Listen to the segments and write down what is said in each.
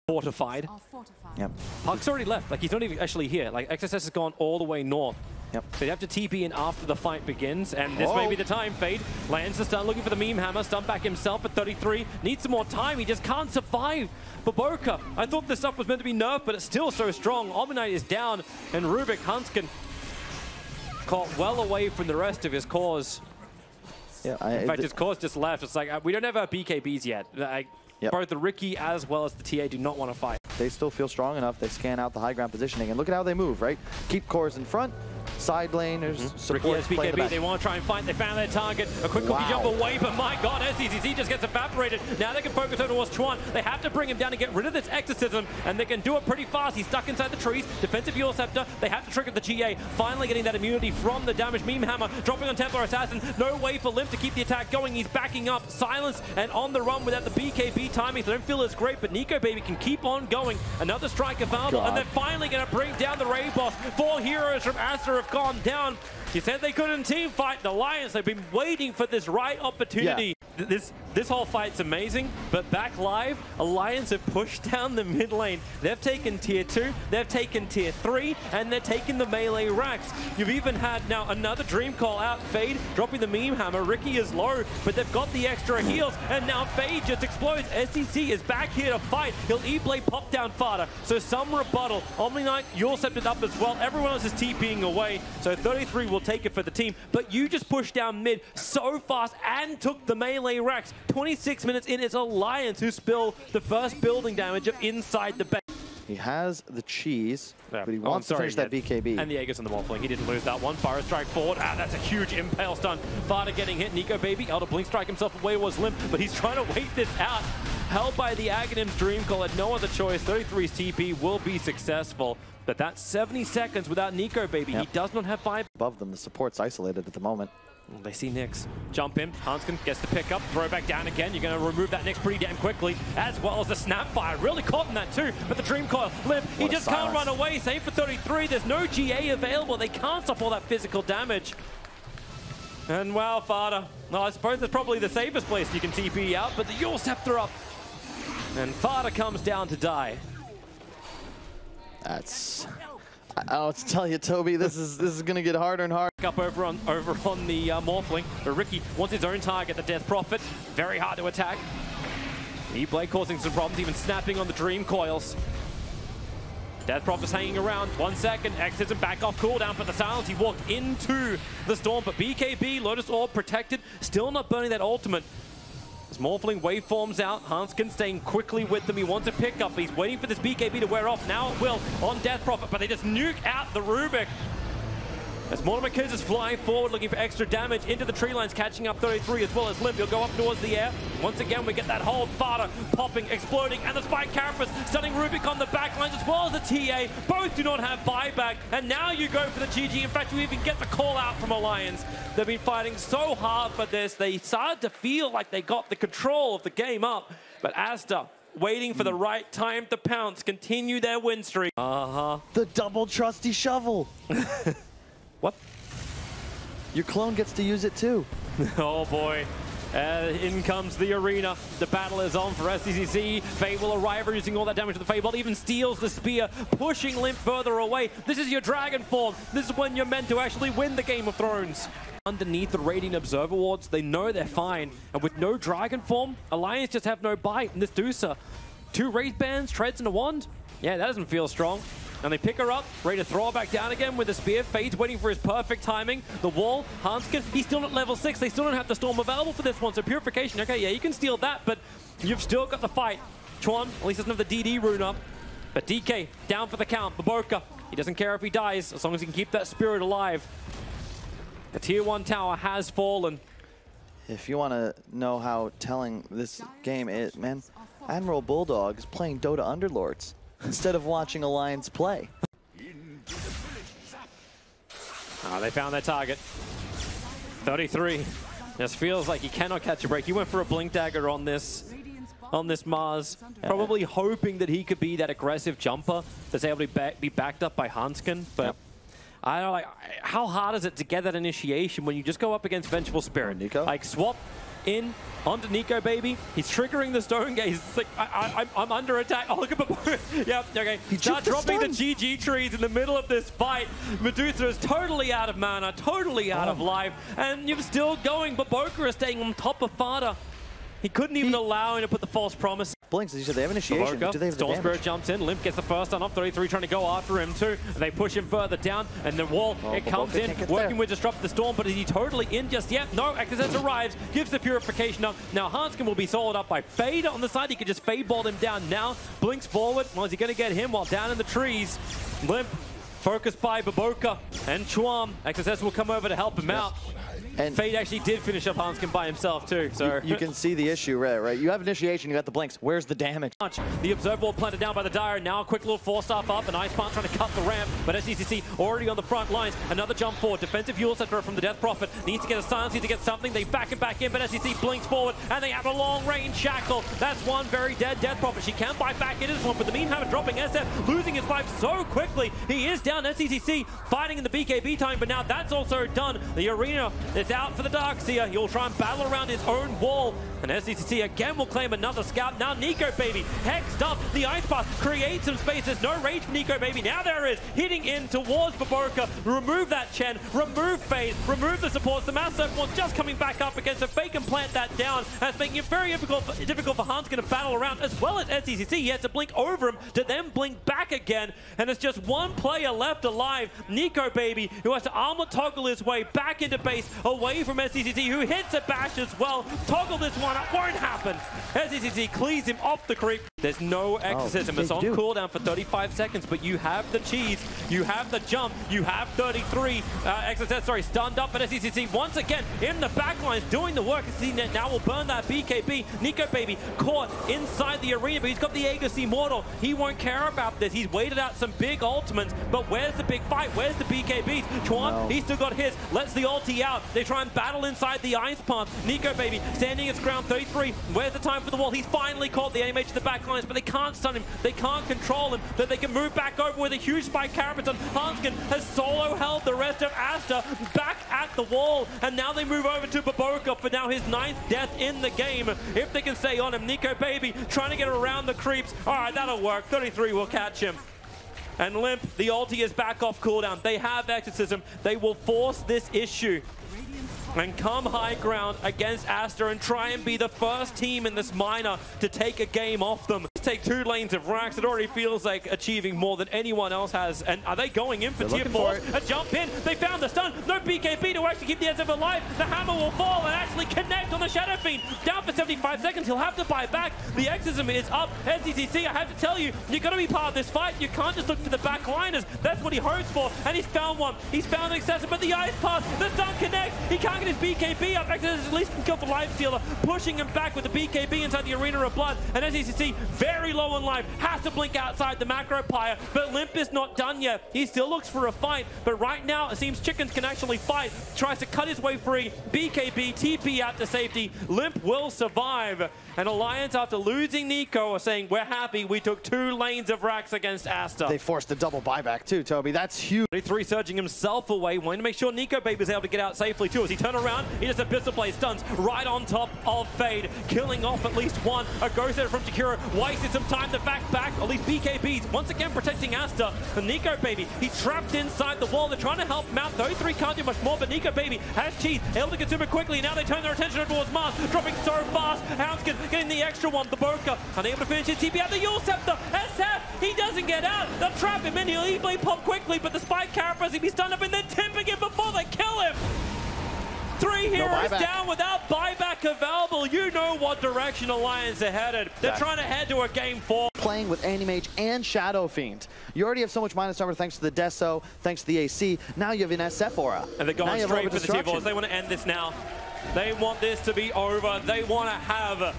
fortified. Yep. Puck's already left. Like, he's not even actually here. Like, XSS has gone all the way north. Yep. So you have to TP in after the fight begins, and this may be the time. Fade lands the stun, looking for the meme hammer. Stun back himself at 33. Needs some more time. He just can't survive. Baboka, I thought this stuff was meant to be nerfed, but it's still so strong. Omnite is down, and Rubik Hanskin caught well away from the rest of his cores. Yeah, in fact, his cores just left. It's like, we don't have our BKBs yet. Like, both the Ricky as well as the TA do not want to fight. They still feel strong enough. They scan out the high ground positioning, and look at how they move, right? Keep cores in front. Side laners, support, play BKB, they want to try and fight. They found their target. A quick cookie jump away, but my god, SCCC just gets evaporated. Now they can focus over towards Chuan. They have to bring him down to get rid of this exorcism, and they can do it pretty fast. He's stuck inside the trees. Defensive Yule Scepter. They have to trigger the GA. Finally getting that immunity from the damaged meme hammer. Dropping on Templar Assassin. No way for Limp to keep the attack going. He's backing up. Silence and on the run without the BKB timing. So don't feel as great, but Nico Baby can keep on going. Another strike available, and they're finally going to bring down the raid boss. 4 heroes from Aster have gone down. He said they couldn't team fight the Lions. They've been waiting for this right opportunity. Yeah. This whole fight's amazing, but back live, Alliance have pushed down the mid lane. They've taken tier 2, they've taken tier 3, and they're taking the melee racks. You've even had now another dream call out. Fade dropping the meme hammer. Ricky is low, but they've got the extra heals, and now Fade just explodes. SCC is back here to fight. He'll E-Blade pop down Fada, so some rebuttal. Omni Knight, you're septed up as well. Everyone else is TPing away, so 33 will take it for the team, but you just pushed down mid so fast and took the melee racks. 26 minutes in, it's Alliance who spill the first building damage of inside the base. He has the cheese, but he wants to finish that BKB. And the Aegis on the Morphling. He didn't lose that one. Fire strike forward. That's a huge impale stun. Fada getting hit. Nico Baby able to blink strike himself away was Limp, but he's trying to wait this out. Held by the Aghanim's Dream Call, had no other choice. 33's TP will be successful, but that's 70 seconds without Nico Baby. He does not have 5. Above them, the support's isolated at the moment. They see Nyx jump in. Hanskin gets the pick up, throw back down again. You're going to remove that Nyx pretty damn quickly, as well as the Snapfire. Really caught in that too, but the Dream Coil, Limp, he just can't run away. Save for 33. There's no GA available. They can't stop all that physical damage. And wow, Fada. No, I suppose that's probably the safest place you can TP out, but the Yule Scepter up. And Fada comes down to die. That's... I'll tell you, Toby, this is going to get harder and harder. Up over on the Morphling, but Ricky wants his own target, the Death Prophet. Very hard to attack. E-Blade causing some problems, even snapping on the Dream Coils. Death Prophet's hanging around. 1 second, exits and back off cooldown, but the silence, he walked into the storm. But BKB, Lotus Orb protected, still not burning that ultimate. As Morphling waveforms out, Hanskin staying quickly with them. He wants a pickup. He's waiting for this BKB to wear off. Now it will on Death Prophet, but they just nuke out the Rubik. As Mortimer Kiz is flying forward, looking for extra damage into the tree lines, catching up 33 as well as Limp. He'll go up towards the air. Once again, we get that hold. Fada popping, exploding, and the Spike Carapace stunning Rubik on the back lines as well as the TA. Both do not have buyback, and now you go for the GG. In fact, you even get the call out from Alliance. They've been fighting so hard for this. They started to feel like they got the control of the game up, but Aster waiting for the right time to pounce, continue their win streak. The double trusty shovel. What? Your clone gets to use it too. Oh boy. In comes the arena. The battle is on for SCCC. Fade will arrive, using all that damage to the Fade. Even steals the spear, pushing Limp further away. This is your dragon form. This is when you're meant to actually win the Game of Thrones. Underneath the Radiant Observer wards, they know they're fine. And with no dragon form, Alliance just have no bite. And this Deucer, 2 Wraith Bands, Treads, and a Wand. Yeah, that doesn't feel strong. And they pick her up, ready to throw her back down again with the spear. Fade's waiting for his perfect timing. The wall, Hanskin, he's still at level 6. They still don't have the storm available for this one, so Purification, okay, yeah, you can steal that, but you've still got the fight. Chuan, at least doesn't have the DD rune up. But DK, down for the count. Baboka, he doesn't care if he dies, as long as he can keep that spirit alive. The tier 1 tower has fallen. If you want to know how telling this game is, man, Admiral Bulldog is playing Dota Underlords instead of watching Alliance play. They found their target. 33. This feels like he cannot catch a break. He went for a Blink Dagger on this Mars, probably hoping that he could be that aggressive jumper that's able to be backed up by Hanskin, but I don't know, like, how hard is it to get that initiation when you just go up against Vengeful Spirit? Nico? Like, swap in onto Nico, baby. He's triggering the stone gaze. It's like, I'm under attack. Oh, look at Baboon. Yep, okay. Start dropping the GG trees in the middle of this fight. Medusa is totally out of mana, totally out of life, and you're still going. Baboka is staying on top of Fada. He couldn't even allow him to put the false promise. Blinks, as you said, they have initiation. Do they have the Storm Spirit damage? jumps in. Limp gets the first on up. 33 trying to go after him too. They push him further down, and the wall, it comes in, working with Disrupt the Storm, but is he totally in just yet? No, Exodus arrives, gives the Purification up. Now Hanskin will be soloed up by Fade on the side. He could just Fade ball him down now. Blinks forward. Well, is he going to get him while down in the trees? Limp, focused by Baboka and Chuam. Exodus will come over to help him out. And Fade actually did finish up Hanskin by himself too, so... You can see the issue, right? You have initiation, you got the Blinks. Where's the damage? The Observe Wall planted down by the Dire. Now a quick little force-staff up, and Ice Plant trying to cut the ramp, but SCCC already on the front lines. Another jump forward. Defensive Fuel Setter from the Death Prophet. Needs to get a silence, needs to get something. They back him back in, but SCC blinks forward, and they have a long-range shackle. That's one very dead Death Prophet. She can buy back into this one, but the meantime, dropping SF, losing his life so quickly. He is down. SCCC fighting in the BKB time, but now that's also done. The arena is out for the Darks. He'll try and battle around his own wall. And SCCC again will claim another scout. Now Nico, baby, hexed up. The Ice Path creates some space. There's no rage for Nico, baby. Now there is. Hitting in towards Baboka. Remove that Chen. Remove Fade. Remove the supports. The Mass Surf Wall just coming back up against a Fake and plant that down. That's making it very difficult for Hanskin to battle around, as well as SCCC. He has to blink over him to then blink back again. And it's just one player left alive. Nico, baby, who has to armlet toggle his way back into base, away from SCCC, who hits a bash as well. Toggle this one up. Won't happen. SCCC clears him off the creep. There's no exorcism. It's on cooldown for 35 seconds, but you have the cheese, you have the jump, you have 33 stunned up, but SCCC once again in the back lines doing the work. SCCC now will burn that BKB. Nico, baby, caught inside the arena, but he's got the Aegis Immortal. He won't care about this. He's waited out some big ultimates, but where's the big fight? Where's the BKBs? Chuan, he's still got his. Lets the ulti out. They try and battle inside the Ice Path. Nico, baby, standing its ground. 33. Where's the time for the wall? He's finally caught the AMH to the back lines, but they can't stun him. They can't control him. But they can move back over with a huge spike Carapaton. Hanskin has solo held the rest of Aster back at the wall, and now they move over to Baboka for now his 9th death in the game. If they can stay on him, Nico, baby, trying to get around the creeps. All right, that'll work. 33 will catch him. And Limp, the ulti is back off cooldown. They have Exorcism. They will force this issue and come high ground against Aster and try and be the first team in this minor to take a game off them. Take 2 lanes of racks. It already feels like achieving more than anyone else has. And are they going in for tier 4? A jump in. They found the stun. No BKB to actually keep the SF alive. The hammer will fall and actually connect on the Shadow Fiend. Down for 75 seconds. He'll have to buy back. The Exorcism is up. SCCC, I have to tell you, you've got to be part of this fight. You can't just look to the back liners. That's what he hopes for. And he's found one. He's found an Excessive, but the Ice Path, the stun connects. He can't get his BKB up. Exodus at least can kill the Life Stealer, pushing him back with the BKB inside the Arena of Blood. And as you can see, very low on life, has to blink outside the macro pyre, but Limp is not done yet. He still looks for a fight, but right now it seems Chickens can actually fight. Tries to cut his way free. BKB, TP out to safety. Limp will survive. And Alliance, after losing Nico, are saying, we're happy we took 2 lanes of racks against Aster. They forced the double buyback too, Toby. That's huge. 3 surging himself away, wanting to make sure Nico Baby is able to get out safely too. As he turns around, he just Abyssal Blade stuns right on top of Fade, killing off at least one. A Ghost Header from Jakira, wasted some time to back, at least BKBs, once again protecting Aster. And Nico Baby, he's trapped inside the wall. They're trying to help him out. 33 can't do much more, but Nico Baby has cheese, able to consume it quickly. Now they turn their attention towards Mars, dropping so fast. Hanskin getting the extra one. The Boka unable to finish his TP out. The Yule Scepter. SF, he doesn't get out. They'll trap him in. He'll easily pop quickly, but the Spike Carapace, he'll be stunned up and then tipping him before they kill him. 3 heroes down without buyback available. You know what direction Alliance are headed. They're trying to head to a game 4. Playing with Anti-Mage and Shadow Fiend. You already have so much minus armor thanks to the Deso, thanks to the AC. Now you have an SF aura. And they're going straight for the tier 4s. They want to end this now. They want this to be over. They want to have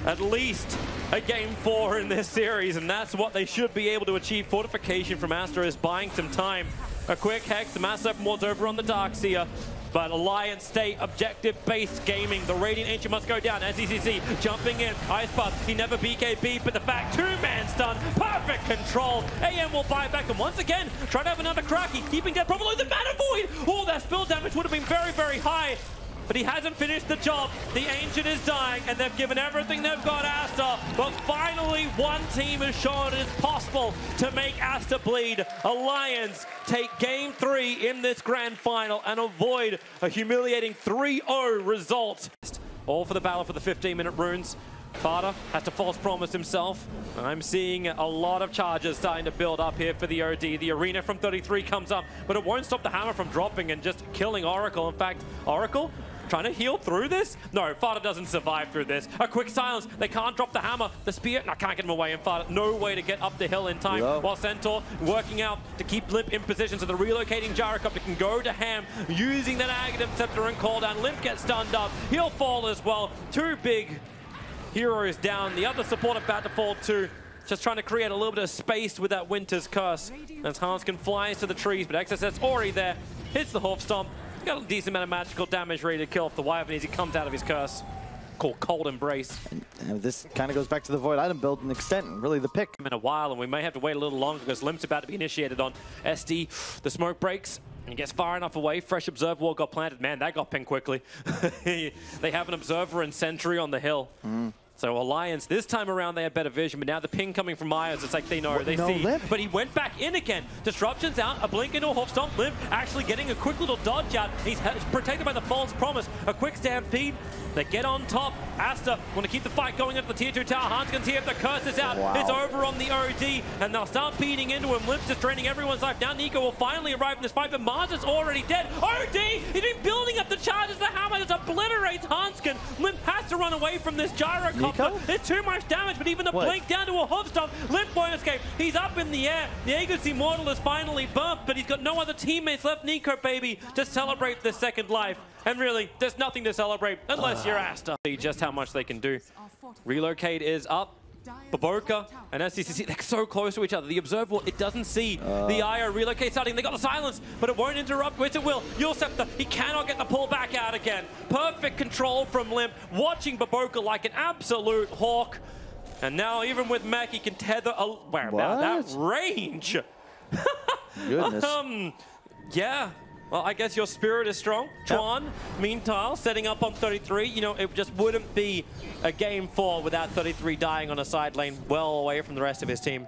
at least a game 4 in this series, and that's what they should be able to achieve. Fortification from Aster is buying some time. A quick hex, the Mass Open Ward's over on the Darkseer, but Alliance stay objective-based gaming. The Radiant Ancient must go down. SCCC jumping in. Ice Path, he never BKB, but the fact 2-man stun, perfect control. AM will buy back, and once again, try to have another crack. He's keeping that probably the Mana Void. Oh, that spill damage would have been very, very high. but he hasn't finished the job. The Ancient is dying, and they've given everything they've got Aster, but finally one team has shown it is possible to make Aster bleed. Alliance take game 3 in this grand final and avoid a humiliating 3-0 result. All for the battle for the 15-minute runes. Farter has to false promise himself. I'm seeing a lot of charges starting to build up here for the OD. The arena from 33 comes up, but it won't stop the hammer from dropping and just killing Oracle. In fact, Oracle trying to heal through this? No, Farter doesn't survive through this. A quick silence. They can't drop the hammer. The spear, no, can't get him away. And Farter, no way to get up the hill in time. Hello. While Centaur working out to keep Limp in position so the relocating Gyrocopter can go to Ham using that Aghanim Scepter and call down. Limp gets stunned up. He'll fall as well. Two big heroes down. The other support about to fall too. Just trying to create a little bit of space with that Winter's Curse. As Hanskin flies to the trees, but XSS already there. Hits the Hoof Stomp. Got a decent amount of magical damage ready to kill off the Wyvern as he comes out of his curse. Called Cold Embrace. And this kind of goes back to the Void item build and extent, really the pick. In a while, and we may have to wait a little longer because Limp's about to be initiated on SD. The smoke breaks. He gets far enough away. Fresh Observer Wall got planted. Man, that got pinged quickly. They have an Observer and Sentry on the hill. So Alliance, this time around, they had better vision, but now the ping coming from Myers, it's like they know, they see. Limp. But he went back in again. Disruption's out, a blink into a Hoof Stomp. Limp actually getting a quick little dodge out. He's protected by the false promise. A quick stampede. They get on top. Aster want to keep the fight going up the tier 2 tower. Hanskin's here if the curse is out. Wow. It's over on the OD, and they'll start beating into him. Limp's just draining everyone's life. Now Nico will finally arrive in this fight, but Mars is already dead. OD! He's been building up the charges. The hammer just obliterates Hanskin. Limp has to run away from this Gyrocopter. It's too much damage, but even the blink down to a Hoof Stomp. Limp won't escape. He's up in the air. The Aegis Immortal is finally bumped, but he's got no other teammates left, Nico, baby, to celebrate this second life. And really, there's nothing to celebrate unless you're Aster. See just how much they can do. Relocate is up. Baboka and SCCC, they're so close to each other. The Observer, it doesn't see the IO relocate starting. They got the silence, but it won't interrupt. Which it will. Yule Scepter, he cannot get the pull back out again. Perfect control from Limp, watching Baboka like an absolute hawk. And now, even with Mech, he can tether. Wow, that range. Goodness. Yeah. Well, I guess your spirit is strong. Chuan, meanwhile, setting up on 33. You know, it just wouldn't be a game 4 without 33 dying on a side lane well away from the rest of his team.